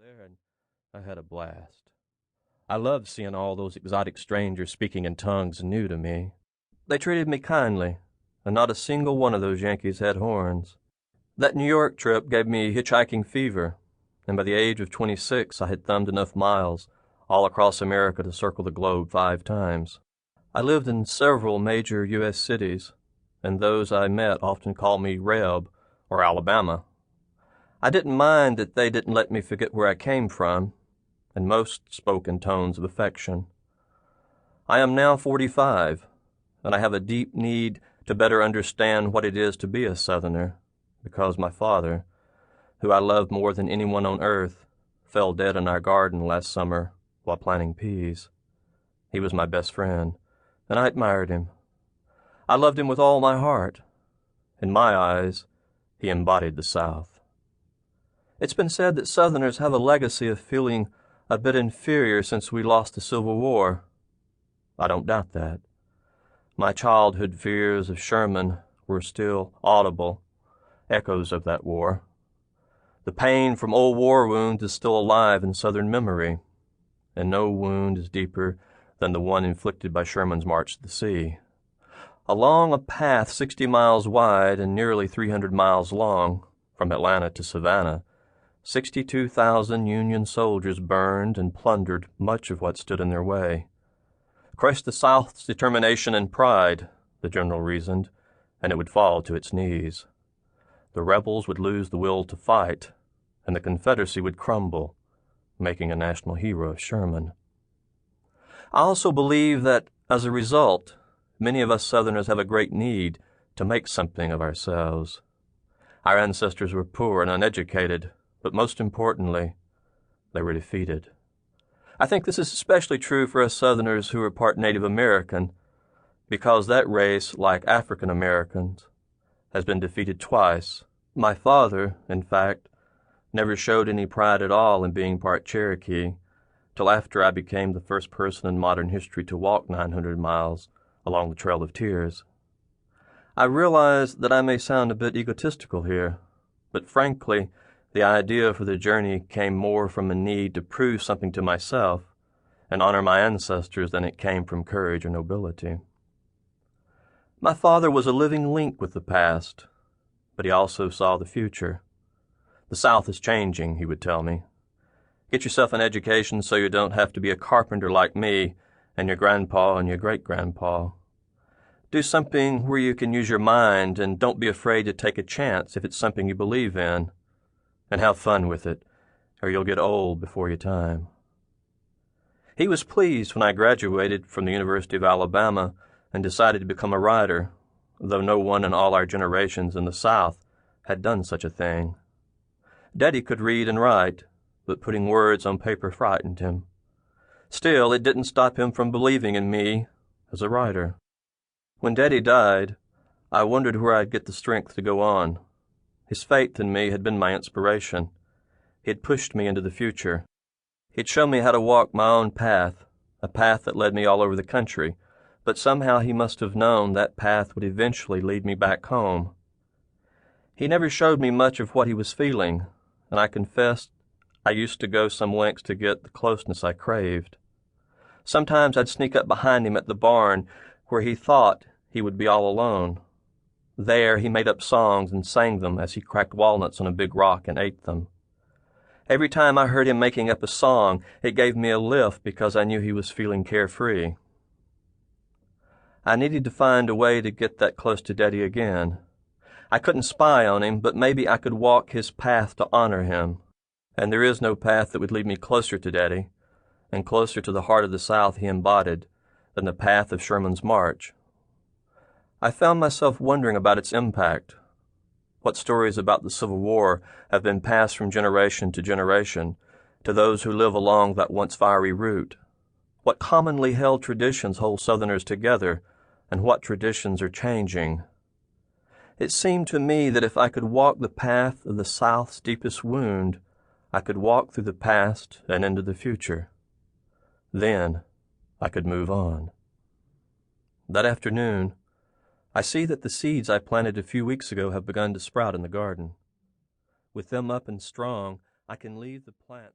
there, and I had a blast. I loved seeing all those exotic strangers speaking in tongues new to me. They treated me kindly, and not a single one of those Yankees had horns. That New York trip gave me hitchhiking fever, and by the age of 26 I had thumbed enough miles all across America to circle the globe 5 times. I lived in several major U.S. cities, and those I met often called me Reb or Alabama. I didn't mind that they didn't let me forget where I came from, and most spoke in tones of affection. I am now 45, and I have a deep need to better understand what it is to be a Southerner, because my father, who I loved more than anyone on earth, fell dead in our garden last summer while planting peas. He was my best friend, and I admired him. I loved him with all my heart. In my eyes, he embodied the South. It's been said that Southerners have a legacy of feeling a bit inferior since we lost the Civil War. I don't doubt that. My childhood fears of Sherman were still audible, echoes of that war. The pain from old war wounds is still alive in Southern memory, and no wound is deeper than the one inflicted by Sherman's march to the sea. Along a path 60 miles wide and nearly 300 miles long, from Atlanta to Savannah, 62,000 Union soldiers burned and plundered much of what stood in their way. Crushed the South's determination and pride, the general reasoned, and it would fall to its knees. The rebels would lose the will to fight, and the Confederacy would crumble, making a national hero of Sherman. I also believe that, as a result, many of us Southerners have a great need to make something of ourselves. Our ancestors were poor and uneducated, but most importantly, they were defeated. I think this is especially true for us Southerners who are part Native American, because that race, like African Americans, has been defeated twice. My father, in fact, never showed any pride at all in being part Cherokee, till after I became the first person in modern history to walk 900 miles along the Trail of Tears. I realize that I may sound a bit egotistical here, but frankly, the idea for the journey came more from a need to prove something to myself and honor my ancestors than it came from courage or nobility. My father was a living link with the past, but he also saw the future. The South is changing, he would tell me. Get yourself an education so you don't have to be a carpenter like me and your grandpa and your great-grandpa. Do something where you can use your mind, and don't be afraid to take a chance if it's something you believe in. And have fun with it, or you'll get old before your time. He was pleased when I graduated from the University of Alabama and decided to become a writer, though no one in all our generations in the South had done such a thing. Daddy could read and write, but putting words on paper frightened him. Still, it didn't stop him from believing in me as a writer. When Daddy died, I wondered where I'd get the strength to go on. His faith in me had been my inspiration. He had pushed me into the future. He'd shown me how to walk my own path, a path that led me all over the country, but somehow he must have known that path would eventually lead me back home. He never showed me much of what he was feeling, and I confessed I used to go some lengths to get the closeness I craved. Sometimes I'd sneak up behind him at the barn where he thought he would be all alone. There he made up songs and sang them as he cracked walnuts on a big rock and ate them. Every time I heard him making up a song, it gave me a lift because I knew he was feeling carefree. I needed to find a way to get that close to Daddy again. I couldn't spy on him, but maybe I could walk his path to honor him. And there is no path that would lead me closer to Daddy, and closer to the heart of the South he embodied, than the path of Sherman's march. I found myself wondering about its impact. What stories about the Civil War have been passed from generation to generation to those who live along that once fiery route? What commonly held traditions hold Southerners together, and what traditions are changing? It seemed to me that if I could walk the path of the South's deepest wound, I could walk through the past and into the future. Then I could move on. That afternoon, I see that the seeds I planted a few weeks ago have begun to sprout in the garden. With them up and strong, I can leave the plants